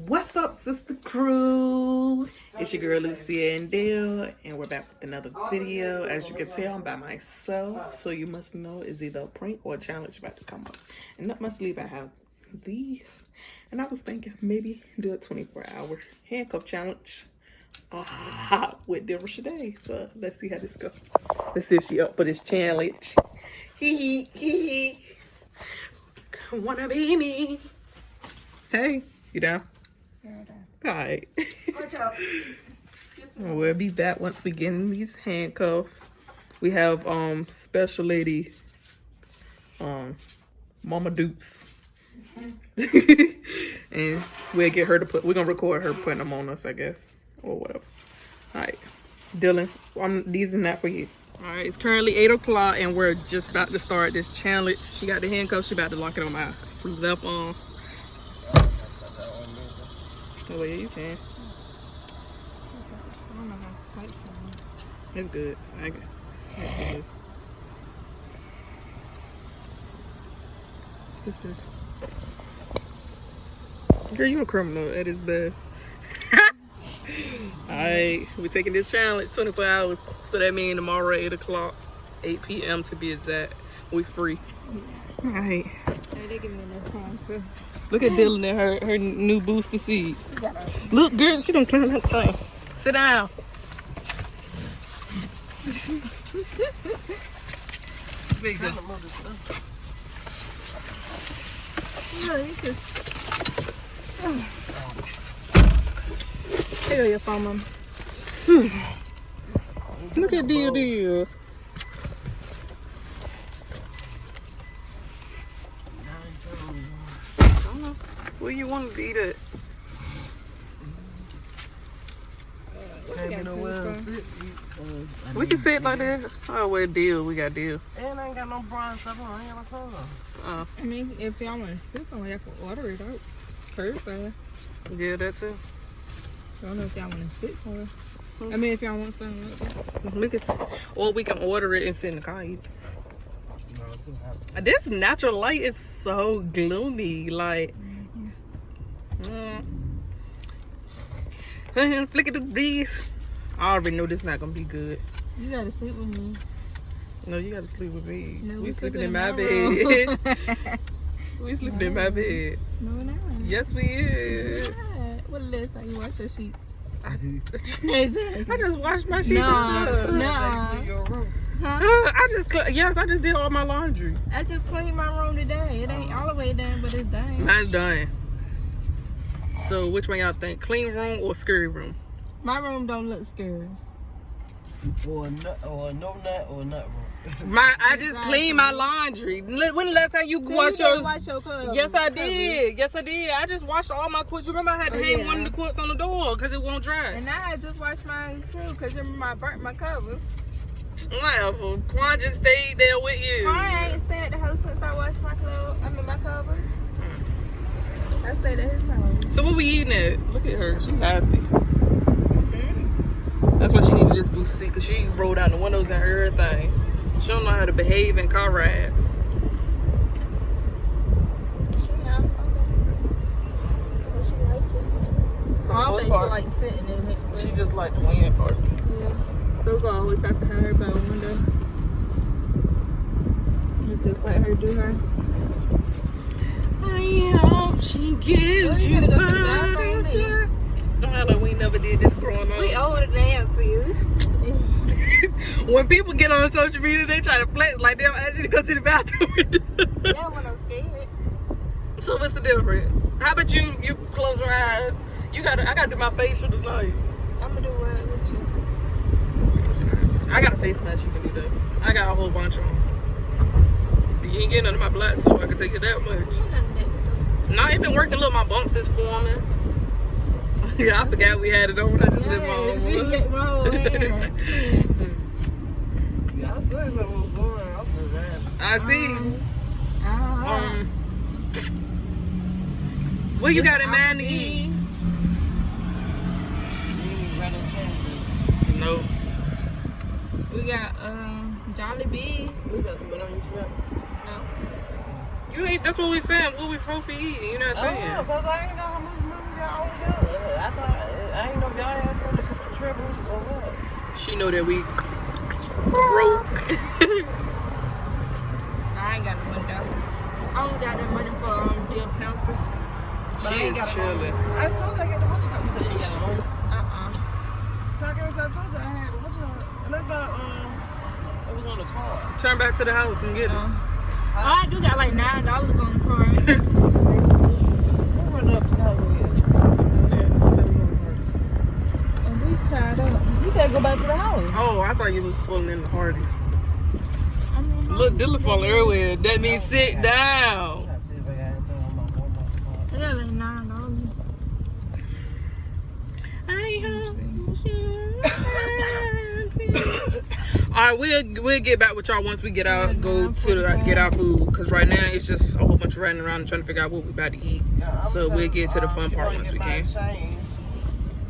What's up, Sustacrew? It's your girl Lucia Adele, and we're back with another video. As you can tell, I'm by myself, so you must know it's either a prank or a challenge about to come up. And up my sleeve, I have these, and I was thinking maybe do a 24-hour handcuff challenge with Lucia Adele. So let's see how this goes. Let's see if she up for this challenge. Hee hee. Wanna be me? Hey, you down? Alright. Watch out. We'll be back once we get in these handcuffs. We have special lady Mama Dukes. And we'll get her to we're gonna record her putting them on us, I guess. Or whatever. Alright. Dylan, these are not for you. Alright, it's currently 8 o'clock and we're just about to start this challenge. She got the handcuffs, she about to lock it on my left arm. Oh, yeah, you can. I don't know how to type something. It's good. I got it's good. What's this? Girl, you a criminal at his best. Alright, we're taking this challenge 24 hours. So that means tomorrow 8 o'clock, 8 p.m. to be exact. We free. Alright. Hey, they give me enough time to. Look at Dylan and her new booster seat. Look, girl, she don't climb that thing. Sit down. Big girl. No, you just. Here go your phone, Mom. Look at Deal. Where you want to eat it? We can sit like that. Oh, well, Deal. We got Deal. And I ain't got no bronze stuff on. I ain't got no clothes on. I mean, if y'all want to sit somewhere, y'all can order it out. Curbside. Yeah, that's it. I don't know if y'all want to sit somewhere. I mean, if y'all want something like that. We can, or we can order it and sit in the car. Eat. This natural light is so gloomy. Like, flick at the bees. I already know this not gonna be good. You gotta sleep with me. No, you gotta sleep with me. No, we sleeping in my bed. We sleeping in my bed. No, we're not. Yes, we is. What is this? How you wash your sheets? I just washed my sheets. Nah. Your room. Huh? I just did all my laundry. I just cleaned my room today. It ain't all the way done, but it's done. Mine's done. So which one y'all think? Clean room or scary room? My room don't look scary. Or no nut or nut room. I just cleaned my laundry. When the last time you washed your? Wash your clothes. Yes, I did. Yes, I did. I just washed all my quilts. You remember I had to hang one of the quilts on the door because it won't dry. And I just washed mine too because you remember I burnt my covers. Whatever. Quan just stayed there with you. I ain't stayed at the house since I washed my clothes. I mean my covers. I stayed at his house. So what we eating at? Look at her. She's happy. That's why she need to just boost seat because she rolled down the windows and everything. She don't know how to behave in car rides. I don't think she like sitting in it. She just like the wind part. Yeah. So we always have to have her by a window. You just let her do her. I hope she gives you go to the bathroom. Don't act like we never did this growing up. We older than you. When people get on social media, they try to flex like they'll ask you to go to the bathroom. Yeah, when I'm scared. So what's the difference? How about you close your eyes? I gotta do my facial tonight. I'm gonna do what with you. I got a face mask you can do that. I got a whole bunch on. You ain't getting none of my black so I can take it that much. No, I ain't been working. Look, my bumps is forming. Yeah, I forgot we had it on. I just did my own She one. hit my whole hand. Yeah, I still ain't know what's going on. I'm just mad. I see. What you got in mind to eat? You ain't ready to change it. No. We got Jolly Bees. You got some on your shirt. No. You ain't. That's what we saying. What we supposed to be eating. You're not saying. Oh, because I ain't know how much money we got on know that we broke. I ain't got no money though. I only got that money for their Pampers. But I She ain't is got chilling. I told you I got the what you got. You said you ain't got no money. Uh-uh. I told you I had the what you got. And I got it was on the car. Turn back to the house and get it. Oh, I do got like $9 on the card. We'll run up to the house again. And we tied up. You said go back to the house. Oh, I thought you was pulling in the Hardee's. I mean, Look, Dylan falling everywhere. That means sit down. I see if I got anything on my card. I got like $9. Alright, we'll get back with y'all once we get out, go to get our food. Cause right now it's just a whole bunch of running around and trying to figure out what we about to eat. So we'll get to the fun part once we can.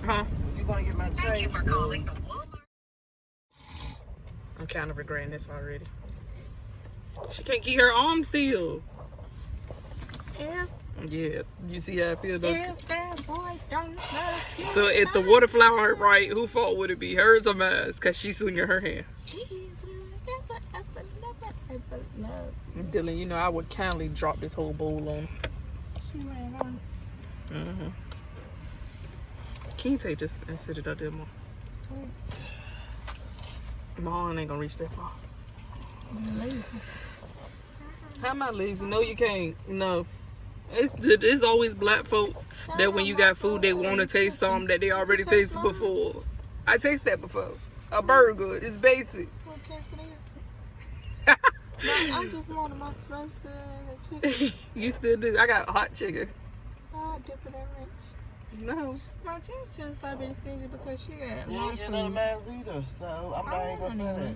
Huh? You gonna get my change? I'm kind of regretting this already. She can't keep her arm still. If Yeah, you see how I feel, don't you? that boy don't love you. So if the water flower hurt right, who fault would it be? Hers or mine? Cause she's swinging her hand. Dylan, you know I would kindly drop this whole bowl on. She ran on. Mm-hmm. Can you take this and sit it up there more? My arm ain't gonna reach that far. Lazy. How am I lazy? No, you can't. No. It's always black folks that when you got food, they want to taste something that they already tasted before. I tasted that before. A burger. It's basic. No, I just wanted my spicy and the chicken. You still do. I got hot chicken. I dip it in ranch. No. My taste tends to be stingy because she got a You lot ain't of get none of food. mine either, so I'm not even gonna say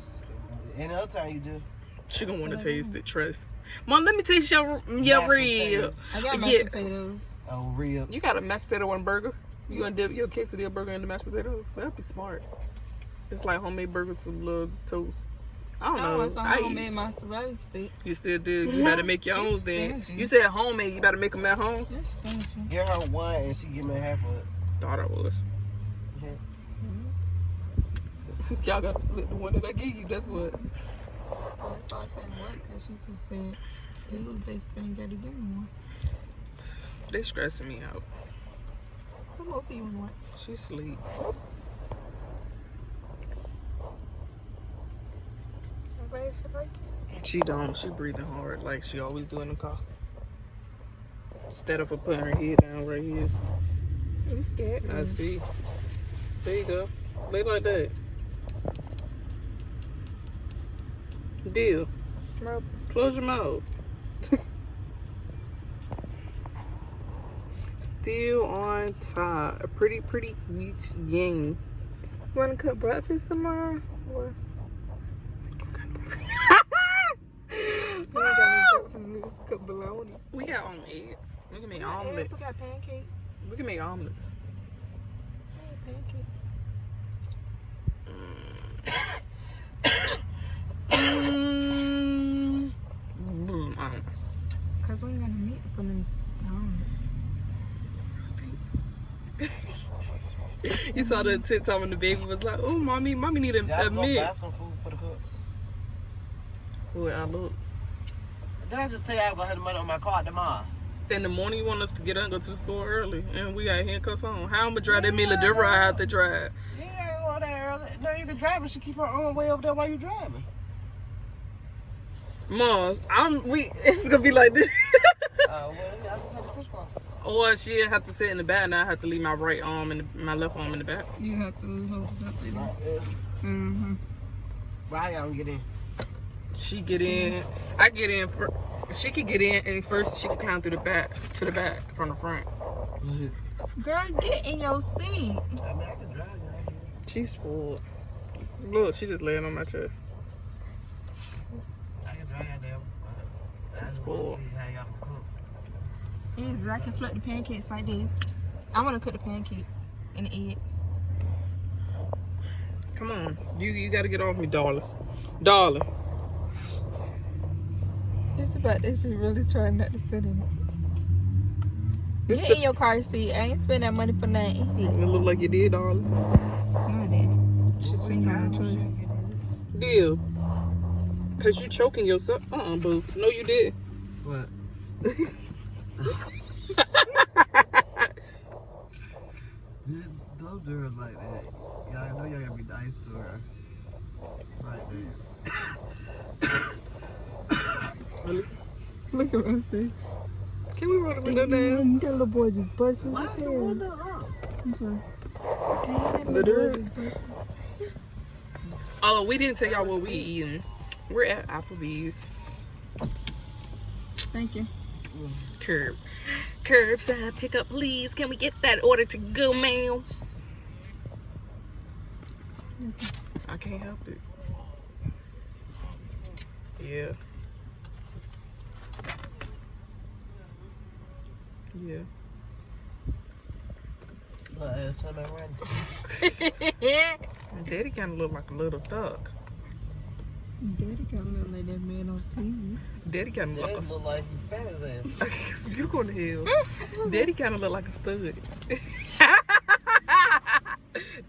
that. Any other time you do. She gonna want to taste it. Trust. Mom, let me taste your Mashed rib. I got mashed potatoes. Oh, real. You got a mashed potato on burger? You gonna dip your quesadilla burger in the mashed potatoes? That'd be smart. It's like homemade burgers with a little toast. I don't know. It's a homemade mozzarella stick. You still do. You better make your own then. You said homemade. You better make them at home. You're stingy. Get her one and she give me half of it. Thought I was. Yeah. Y'all gotta split the one that I gave you. That's what. That's all I said what, because she just said, you basically ain't got to give me one. They stressing me out. Come over you and what? She sleep. She don't. She breathing hard like she always do in the car. Instead of her putting her head down right here. You scared me. I see. There you go. Lay like that. Deal. Close your mouth. Still on top. A pretty wheat yang. Want to cook breakfast tomorrow? Or? Cook bologna. We got on eggs. We can make We omelets. got pancakes. We can make omelets. Yeah, pancakes. Because we ain't got no meat to put in the omelet. You saw the TikTok when the baby was like, "Oh, mommy need a Y'all go meat." buy some food for the cook. Who I looks. Did I just tell you I was gonna have the money on my card tomorrow? In the morning, you want us to get up and go to the store early, and we got handcuffs on. How I'm gonna drive that Mila Dura I have to drive? Yeah, go there early. No, you can drive it. She keep her own way over there while you driving. Mom, it's gonna be like this. Well, yeah, I just had to push one. Or she'll have to sit in the back, and I have to leave my right arm and my left arm in the back. You have to hold it up there. Like this. Mm-hmm. Right, y'all get in. She get in. I get in. She could get in, and first she could climb through the back to the back from the front. Girl, get in your seat. I mean, I can drive y'all. She's spoiled. Look, she just laying on my chest. I can drive y'all there. I just want Spoiled. to see how y'all cook. Yes, I can flip the pancakes like this. I want to cook the pancakes and the eggs. Come on, you gotta get off me, darling. Darling. It's about that she really trying not to sit in it. Get in your car seat. I ain't spend that money for nothing. It look like you did, darling. No, then. She's taking her choice. Deal. Cause you choking yourself. Boo. No, you did. What? Don't do her like that. Yeah, I know y'all gotta be nice to her. Right there. Look at my face. Can we roll the window down? That little boy just busting Why his is the head. window up? I'm sorry. Damn, that Let little her- boy just busting. Oh, we didn't tell y'all what we eating. We're at Applebee's. Thank you. Curbside pickup, please. Can we get that order to go, ma'am? I can't help it. Yeah. Yeah. Daddy kind of look like a little thug. Daddy kind of look like that man on TV. Daddy kind of That look look like he fat as ass. You go to hell. Daddy kind of look like a stud.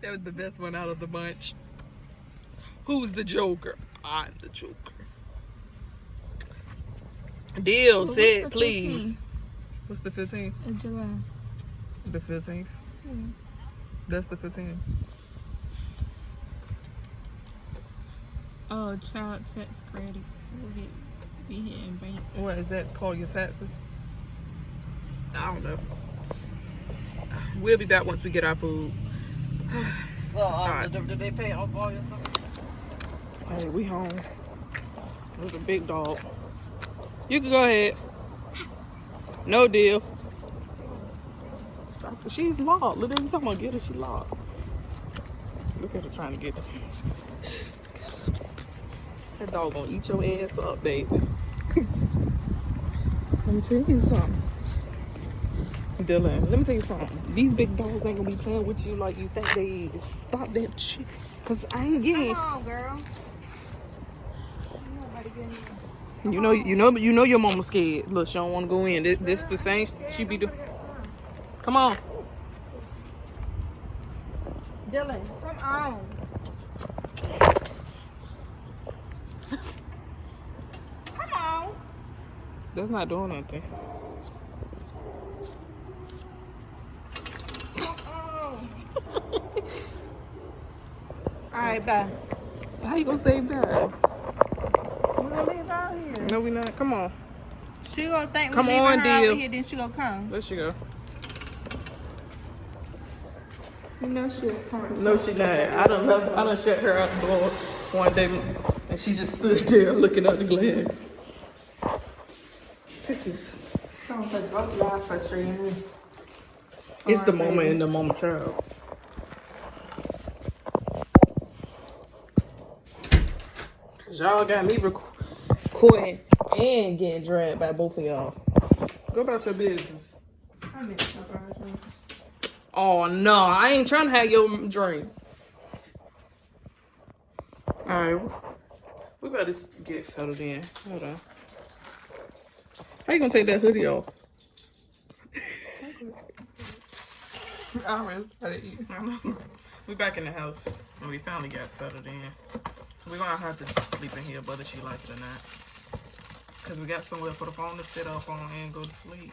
That was the best one out of the bunch. Who's the Joker? I'm the Joker. Deal, What's said, the please. 15th? What's the 15th? In July. The 15th? Yeah. That's the 15th. Oh, child tax credit. Will be hitting bank. What is that called? Your taxes? I don't know. We'll be back once we get our food. So, Sorry. did they pay off all your stuff? Hey, we home. It was a big dog. You can go ahead. No deal. She's locked. Look at her talking about get her. She locked. Look at her trying to get her. That dog gonna eat your ass up, baby. Let me tell you something. Dylan, let me tell you something. These big dogs ain't gonna be playing with you like you think they is. Stop that shit. Cause I ain't getting. Come on, girl. Nobody getting in. You know your mama scared. Look, she don't want to go in. This the same she be doing. Come on. Dylan, come on. Come on. That's not doing nothing. All right, bye. How you gonna say that? We gonna leave out here. No, we not. Come on. She gonna think Come we leaving on, her deal. over here, then she gonna come. There she go. You know she'll come. No, she not. I done shut her out the door one day, and she just stood there looking out the glass. This is. Sounds like both y'all frustrating me. It's the moment and the moment child. Cause y'all got me recording and getting dragged by both of y'all. Go about your business. I mean, okay. Oh no, I ain't trying to have your dream. Alright, we better get settled in. Hold on. How you gonna take that hoodie off? I already started eating. We back in the house and we finally got settled in. We're gonna have to sleep in here whether she like it or not. Cause we got somewhere for the phone to sit up on and go to sleep.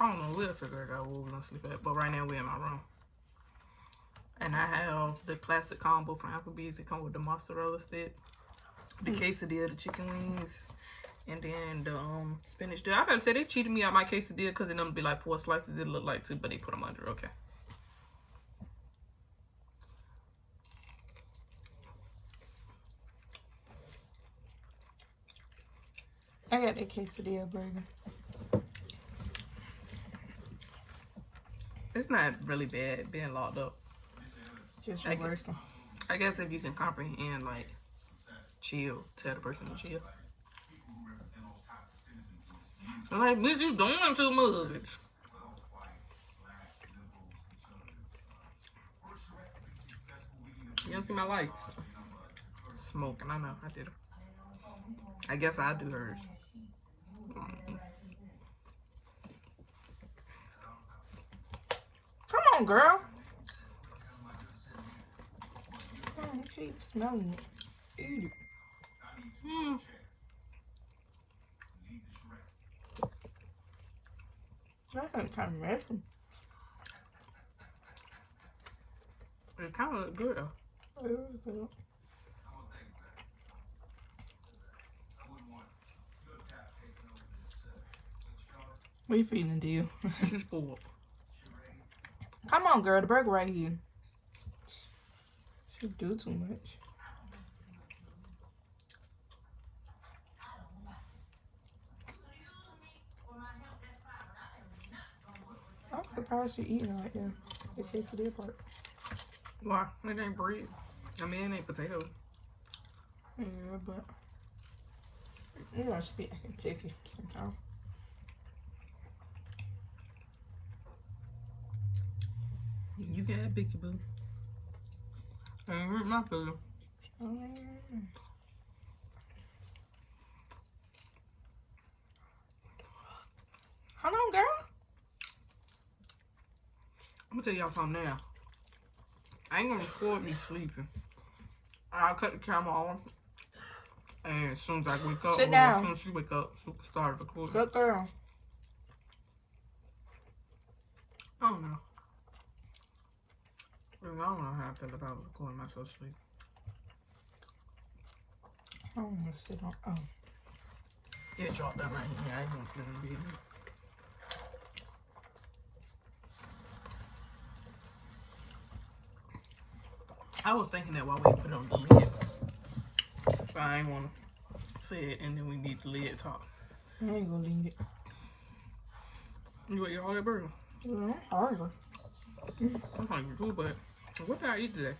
I don't know, we'll figure it out where we're gonna sleep at. But right now we're in my room. And I have the classic combo from Applebee's. It comes with the mozzarella stick, the quesadilla, the chicken wings, and then the spinach dip. I gotta say they cheated me out my quesadilla because it don't be like 4 slices. It look like 2, but they put them under. Okay. I got that quesadilla burger. It's not really bad being locked up. Just I reversing. I guess if you can comprehend, like, chill, tell the person to chill. I'm like, bitch, you doing too much. You don't see my lights? Smoking, I know, I did it. I guess I'll do hers. Come on, girl. Keep smelling it. Eat it. That ain't kind of messy. It kind of look good though. It is good. What you feeling, deal? She's spoiled. Come on, girl. The burger right here. She do too much. I'm surprised she eating right there. The quesadilla part. Why? It ain't bread. I mean, it ain't potato. Yeah, but you know she be acting picky sometimes. You got a picky boo. Ain't hurt my feelings. Hold on, girl. I'm gonna tell y'all something now. I ain't gonna record me sleeping. I'll cut the camera on. And as soon as I wake up, Sit or down. as soon as she wake up, she can start recording. Good girl. I don't know. I don't know how I feel about recording myself sleep. I don't want to sit on. Oh. Yeah, drop that right here. I ain't gonna feel it beating. I was thinking that while we put on the lid. But I ain't wanna say it and then we need the lid talk. I ain't gonna leave it. You ate all that burger? Yeah, I'm hungry. I'm hungry too, but what did I eat today?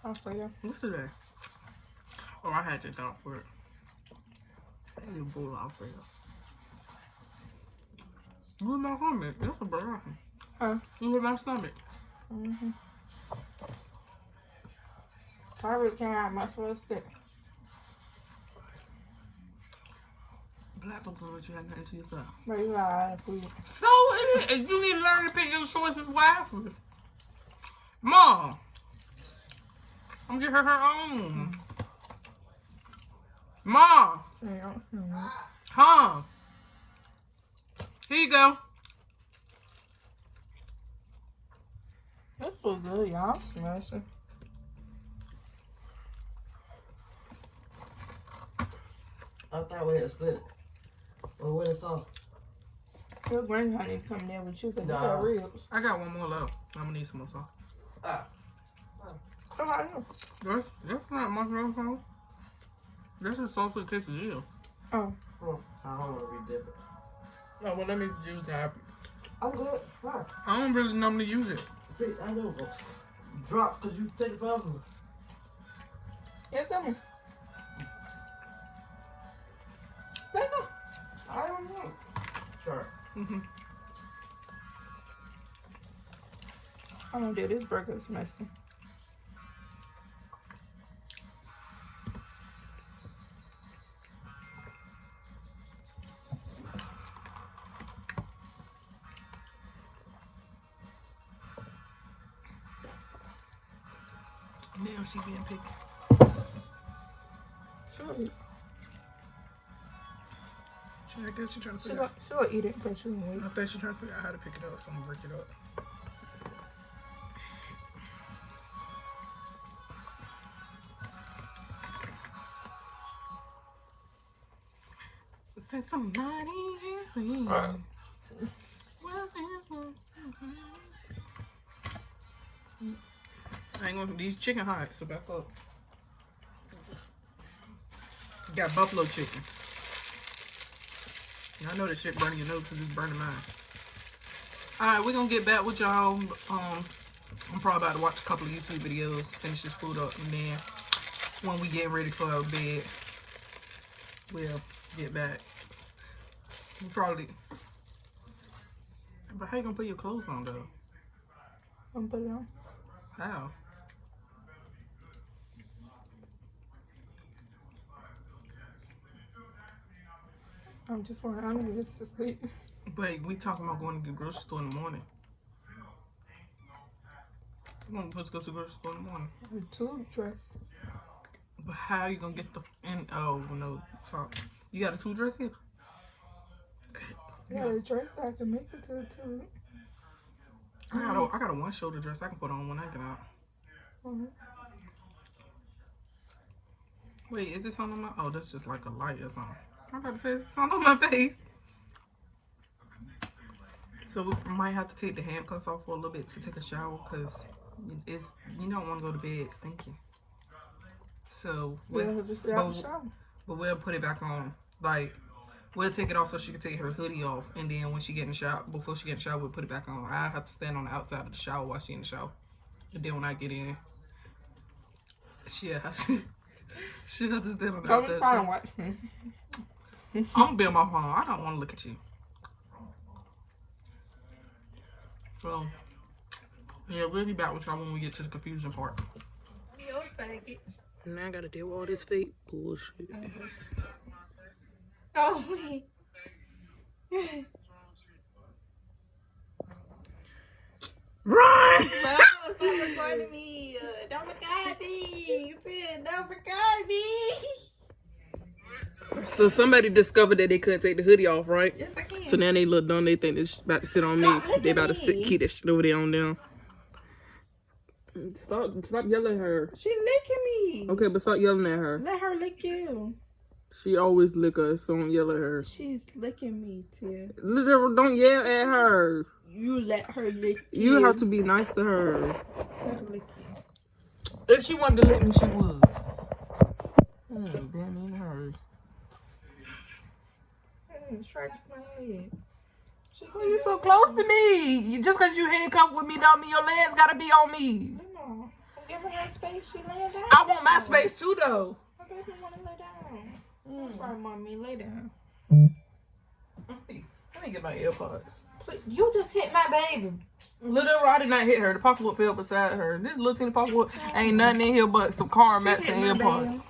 I'll say that. What's today? Oh, I had to dump for it. I need a bowl of Alfredo. Look at my stomach. That's a burger. Huh? Look at my stomach. Mm-hmm. Sorry, came out my first step. Black people don't let you have nothing to yourself. But you got a lot of food. So it is. You need to learn to pick your choices wisely. Mom, I'm gonna get her own. Mom, Yeah. Mm-hmm. huh? Here you go. That's so good, y'all. Smashing. I thought we had split it. Well, what is all? Your grandson need to come there with you because you Nah. got ribs. I got one more left. I'm gonna need some more sauce. Ah. Come on here. That's not mozzarella sauce. That's a sauce that tastes real. Oh. Oh, I don't want to be different. No, well, let me use that. I'm good. Fine. I don't really normally use it. See, I know. Drop because you take it forever. Yes, someone. Let's go. I don't know. Sure. Mm-hmm. I'm gonna do this burger is messy. Now she being picky. Sure. I guess she trying to She figure out. gonna eat it, but she won't wait. I think she trying to figure out how to pick it up, so I'm gonna break it up. Send some money here. I ain't gonna these chicken hot, so back up. Got buffalo chicken. I know that shit burning your nose because it's burning mine. Alright, we're gonna get back with y'all. I'm probably about to watch a couple of YouTube videos, finish this food up, and then when we get ready for our bed, we'll get back. We probably. But how you gonna put your clothes on though? I'm gonna put it on. How? I'm just hungry just to sleep. But we talking about going to the grocery store in the morning. I'm supposed to go to the grocery store in the morning. Two dress. But how you gonna get the in? Oh no, top. You got a 2 dress here? Yeah, the dress I can make it to the two. I got a 1 shoulder dress I can put on when I get out. Wait, is this on my? Oh, that's just like a light or something. I'm about to say it's on my face. So we might have to take the handcuffs off for a little bit to take a shower because you don't want to go to bed stinking. So we'll put it back on. Like we'll take it off so she can take her hoodie off, and then when she get in the shower, before she get in the shower, we'll put it back on. I have to stand on the outside of the shower while she in the shower, and then when I get in, she'll have to stand on the outside. Don't watch me. I'm gonna be on my phone. I don't want to look at you. So, yeah, we'll be back with y'all when we get to the confusion part. You'll faggot. Now I gotta deal with all this fake bullshit. Oh, wait. Run! Mom, stop recording me. Don't record me. Don't record me. So somebody discovered that they couldn't take the hoodie off, right? Yes, I can. So now they look dumb. They think it's about to sit on me. They about to keep that shit over there on them. Stop yelling at her. She licking me. Okay, but stop yelling at her. Let her lick you. She always lick us, so don't yell at her. She's licking me, Tia. Literal, don't yell at her. You let her lick you. You have to be nice to her. Let her lick you. If she wanted to lick me, she would. Damn in her. Scratch my head. Oh, you so close to me. Just because you handcuffed with me don't mean your legs gotta be on me. No. Give her her space. She laying down. I want my space too, though. My baby want to lay down. That's why mommy lay down. Let me get my AirPods. Please, you just hit my baby. Literal, I did not hit her. The pocketbook fell beside her. This little teeny pocketbook ain't nothing in here but some car mats and AirPods.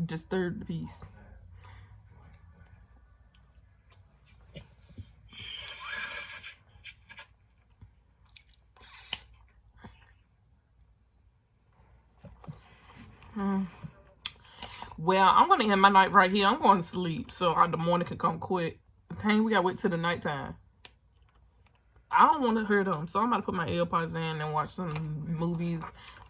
Disturbed the peace. Well, I'm gonna end my night right here. I'm going to sleep so the morning can come quick. Dang, we gotta wait till the nighttime. I don't want to hear them, so I'm about to put my AirPods in and watch some movies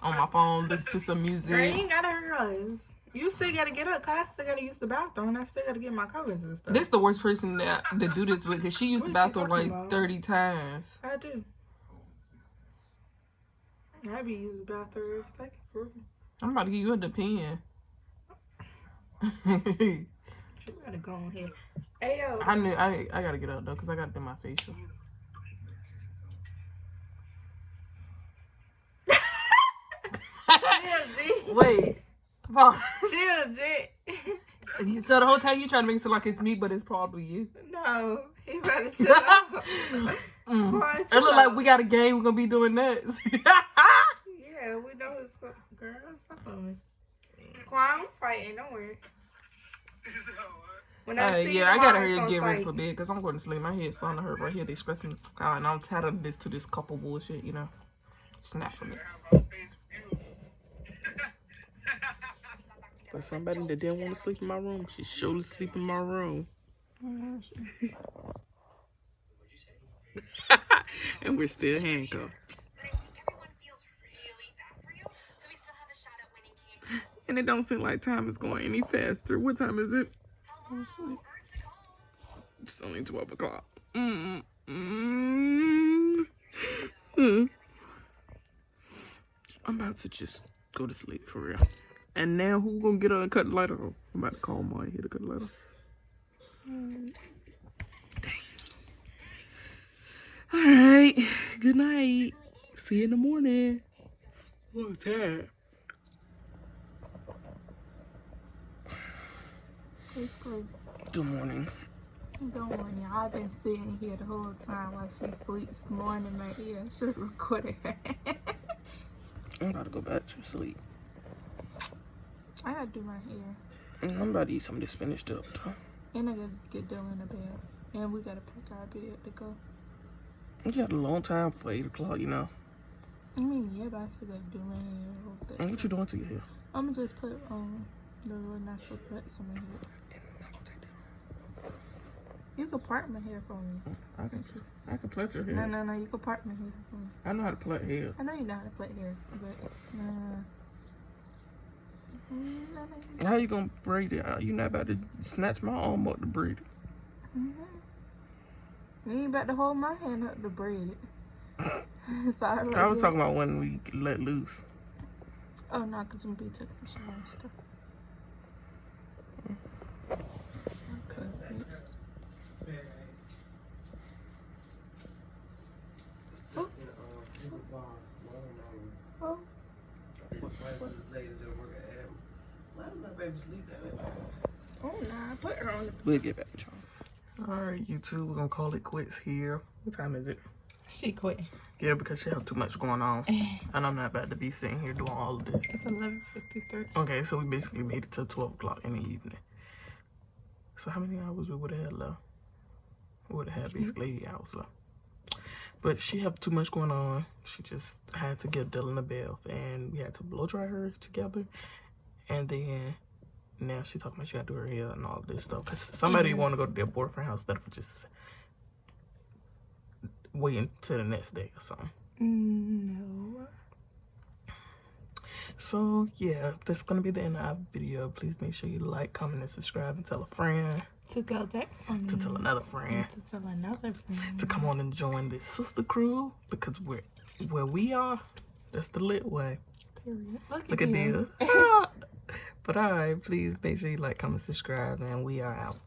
on my phone, listen to some music. Girl, you ain't gotta hear us. You still gotta get up, cause I still gotta use the bathroom, and I still gotta get my covers and stuff. This is the worst person that do this with, because she used the bathroom like 30 times. I do. I be using the bathroom every second. I'm about to give you a pen. You gotta go on here. Hey, yo. I gotta get up though, because I gotta do my facial. Wait. Chill, J. So the whole time you trying to make it sound like it's me, but it's probably you. No, he better chill out. It look like we got a game. We're gonna be doing next. Yeah, we know it's girl. Stop on me. Quan, I'm fighting. Don't worry. When I gotta hurry and get ready for bed because I'm going to sleep. My head's starting to hurt right here. They stressing the fuck out, and I'm tired of this couple bullshit. You know, snap for me. For somebody that didn't want to sleep in my room, she surely sleep in my room. And we're still handcuffed. And it don't seem like time is going any faster. What time is it? It's only 12 o'clock. I'm about to just go to sleep for real. And now who gonna get up and cut the light on? I'm about to call Maya here to cut the light on. Dang. Alright. Good night. See you in the morning. Oh, I'm tired. It's crazy. Good morning. Good morning. I've been sitting here the whole time while she sleeps, snoring in my ear. I should have recorded her. I'm about to go back to sleep. I gotta do my hair. I'm about to eat some of this spinach dip, though. And I gotta get Dylan in the bed. And we gotta pack our bed to go. You got a long time for 8 o'clock, you know. I mean, yeah, but I still gotta do my hair. All that And what you stuff. doing to your hair? I'm gonna just put the little natural plaits on my head. You can part my hair for me. I can plait your hair. No, you can part my hair for me. I know how to plait hair. I know you know how to plait hair, but no. How you gonna braid it? You not about to snatch my arm up to braid it? You ain't about to hold my hand up to braid it. Sorry. I was talking about when we let loose. Oh, no, because I'm going to be taking a shower and stuff. Okay. Oh. Oh, nah, put her on. We'll get back with y'all. Alright, YouTube, we're gonna call it quits here. What time is it? She quit. Yeah, because she have too much going on. And I'm not about to be sitting here doing all of this. It's 11:53. Okay, so we basically made it till 12 o'clock in the evening. So how many hours we would have had left? We would have had basically 8 hours left. But she have too much going on. She just had to get Dylan a bath, and we had to blow dry her together. And then now she talking about she got to do her hair and all this stuff. Because somebody want to go to their boyfriend's house instead of just waiting till the next day or something. No. So yeah, that's gonna be the end of our video. Please make sure you like, comment, and subscribe, and tell a friend. To go back from To tell another friend. To tell another friend. To come on and join this Sustacrew, because where we are, that's the lit way. Period. Look at you. But alright, please make sure you like, comment, subscribe, and we are out.